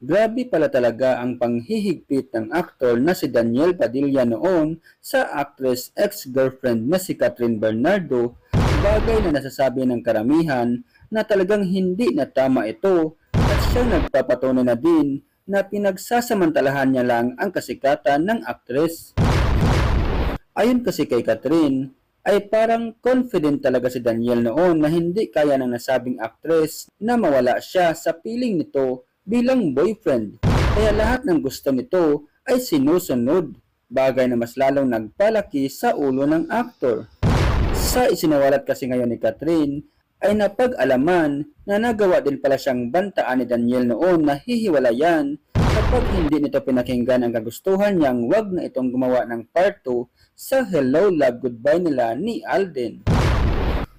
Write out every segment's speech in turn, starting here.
Grabe pala talaga ang panghihigpit ng aktor na si Daniel Padilla noon sa actress ex-girlfriend na si Catherine Bernardo, bagay na nasasabi ng karamihan na talagang hindi na tama ito at siya nagpapatunay na din na pinagsasamantalahan niya lang ang kasikatan ng aktres. Ayon kasi kay Catherine, ay parang confident talaga si Daniel noon na hindi kaya ng nasabing aktres na mawala siya sa piling nito bilang boyfriend. Kaya lahat ng gusto nito ay sinusunod, bagay na mas lalong nagpalaki sa ulo ng aktor. Sa isinawalat kasi ngayon ni Catherine, ay napag-alaman na nagawa din pala siyang bantaan ni Daniel noon na hihiwalayan kapag hindi nito pinakinggan ang kagustuhan niyang wag na itong gumawa ng part 2 sa Hello Love Goodbye nila ni Alden.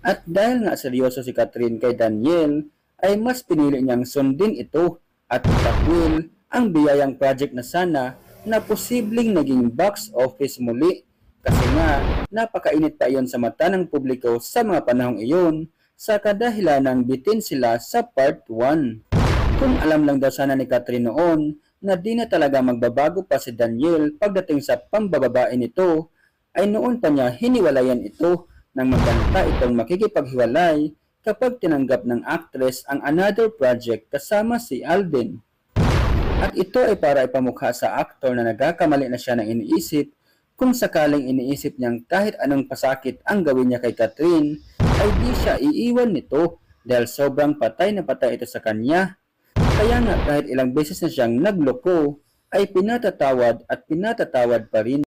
At dahil nga seryoso si Catherine kay Daniel, ay mas pinili niyang sundin ito at itakwil ang biyayang project na sana na posibleng naging box office muli. Kasi nga, napakainit pa iyon sa mata ng publiko sa mga panahong iyon sa kadahilan ng bitin sila sa part 1. Kung alam lang daw sana ni Catherine noon na di na talaga magbabago pa si Daniel pagdating sa pambababae nito, ay noon pa niya hiniwalayan ito nang magkanta itong makikipaghiwalay kapag tinanggap ng actress ang another project kasama si Alden. At ito ay para ipamukha sa aktor na nagkakamali na siya ng iniisip kung sakaling iniisip niyang kahit anong pasakit ang gawin niya kay Catherine, ay di siya iiwan nito dahil sobrang patay na patay ito sa kanya. Kaya nga kahit ilang beses na siyang nagloko, ay pinatatawad at pinatatawad pa rin.